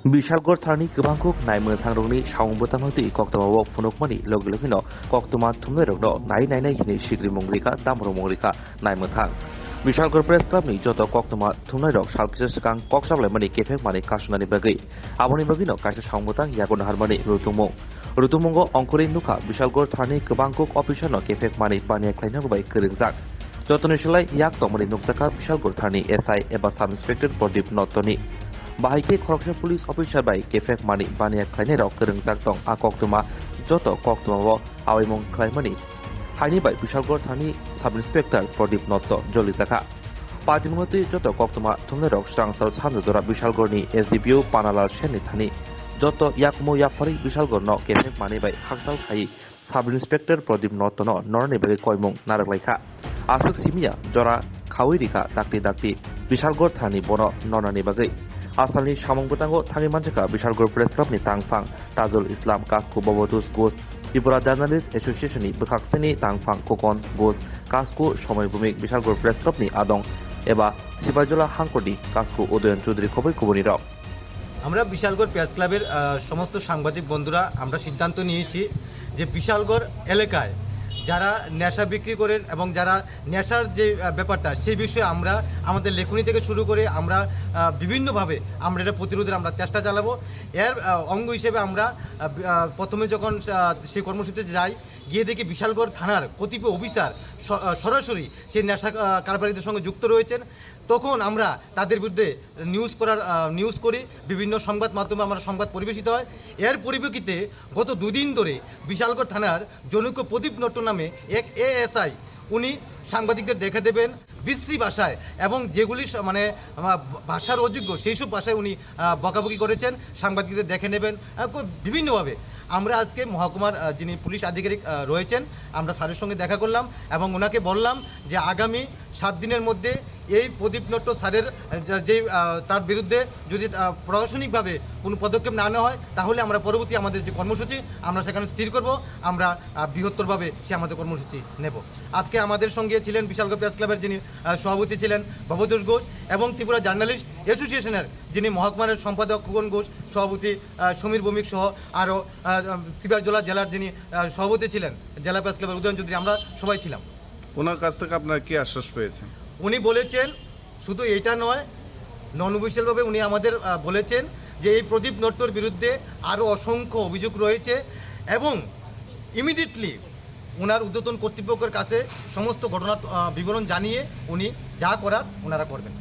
बिशालगढ़ थारनि गोबांखौ नायनो थांरंनि सावंबोतामति कक्तमाव फुनुकमानि लगे लगेनो कक्तमा थुमनायरंनो नायनाय हिनि सिग्रि मंगरिका दामरो मंगरिका नायनो थां बिशालगढ़ प्रेस क्लाबनि जत कक्तमा थुमनायरक सालकिसे सिगां कक्साबलायमानि केफेकमानि कासुनानि बागै आबनि बागैनो काइसे सावंबोतां यागन हारमानि रुतुमंग अंकुरि नुखा बिशालगढ़ थारनि गोबांखौ अफिसारनो केफेकमानि पानिया ख्लायनांगौबाय गोरोंजाक जतनि सोलाय याक तमनि नुकसाखा बिशालगढ़ थारनि एसआई एबा साब इन्सपेक्टर प्रदीप नत्तनि बाहायके खरगसा पुलिस अफिसार बाय केफेक मानि बानिया खायनायराव गोरोंजाक दं आ कक्तमा जत कक्तमाव आवायमं खायमानि हायनि बाय बिशालगढ़ थानि साब इन्सपेक्टर प्रदीप नत्त जलिजाखा पातिमुहति जत कक्तमा थुमनायराव स्रांसाल सानजोरा बिशालगढ़नि एसडिपिओ पानालाल सेननि थानि जत याकमो याफारि बिशालगढ़ न केफेक मानि बाय हाकसाल खायि साब इन्सपेक्टर प्रदीप नत्त न नरनि बागै कयमं नारगलायखा आसुक सिमिया जरा खावैरिखा दाक्ति बिशालगढ़ थानि बन नरनानि बागै आसामनि सामंबोतांगो थाङि मानसिका बिशालगढ़ प्रेस क्लाबनि तांफां ताजुल इस्लाम कास्को बबतुस घोष त्रिपुरा जार्नालिस्ट एसोसिएशननि बोखाक्सेनि तांफां ककन घोष कास्को समय भूमिक बिशालगढ़ प्रेस क्लाबनि आदं एबा सिपाजला हांकरनि कास्को उदयन चौधुरी खबर खबरनि राव আমরা বিশালগড় প্রেস ক্লাবের সমস্ত সাংবাদিক বন্ধুরা আমরা সিদ্ধান্ত নিয়েছি যে বিশালগড় এলাকায় যারা নেশা বিক্রি করেন এবং যারা নেশার যে ব্যাপারটা সেই বিষয়ে আমরা আমাদের লেখনী থেকে শুরু করে আমরা বিভিন্নভাবে আমরা এটা প্রতিরোধের আমরা চেষ্টা চালাবো এর অঙ্গ হিসেবে আমরা প্রথমে যখন সেই কর্মসূচিতে যাই গিয়ে দেখি বিশালগড় থানার কতিপয় অফিসার সরাসরি সেই নেশা কারবারিদের সঙ্গে যুক্ত রয়েছেন তখন আমরা তাদের বিরুদ্ধে নিউজ করি বিভিন্ন সংবাদ মাধ্যমে আমরা সংবাদ পরিবেশিত হয় এর পরিপ্রেক্ষিতে গত দুদিন ধরে বিশালগড় থানার জনৈক প্রদীপ নট্ট নামে এক এএসআই উনি সাংবাদিকদের দেখে দেবেন বিশ্রী ভাষায় এবং যেগুলি মানে ভাষার অযোগ্য সেই সব ভাষায় উনি বকাবকি করেছেন সাংবাদিকদের দেখে নেবেন বিভিন্নভাবে আমরা আজকে মহকুমার যিনি পুলিশ আধিকারিক রয়েছেন আমরা স্যারের সঙ্গে দেখা করলাম এবং ওনাকে বললাম যে আগামী 7 দিনের মধ্যে এই প্রদীপ নট্ট স্যারের যে তার বিরুদ্ধে যদি প্রশাসনিকভাবে কোনো পদক্ষেপ না নেওয়া হয় তাহলে আমরা পরবর্তী আমাদের যে কর্মসূচি আমরা সেখানে স্থির করব আমরা বৃহত্তরভাবে সে আমাদের কর্মসূচি নেব আজকে আমাদের সঙ্গে ছিলেন বিশালগড় প্রেস ক্লাবের যিনি সভাপতি ছিলেন ভবতোষ ঘোষ এবং ত্রিপুরা জার্নালিস্ট অ্যাসোসিয়েশনের যিনি মহকুমার সম্পাদক খোকন ঘোষ সভাপতি সমীর ভৌমিক সহ আরও সিপাহীজলা জেলার যিনি সভাপতি ছিলেন জেলা প্রেস ক্লাবের উদয়ন চৌধুরী আমরা সবাই ছিলাম ওনার কাছ থেকে আপনারা কি আশ্বাস পেয়েছেন উনি বলেছেন শুধু এটা নয় নন অফিসিয়ালভাবে উনি আমাদের বলেছেন যে এই প্রদীপ নট্টর বিরুদ্ধে আরও অসংখ্য অভিযোগ রয়েছে এবং ইমিডিয়েটলি ওনার ঊর্ধ্বতন কর্তৃপক্ষের কাছে সমস্ত ঘটনার বিবরণ জানিয়ে উনি যা করার ওনারা করবেন।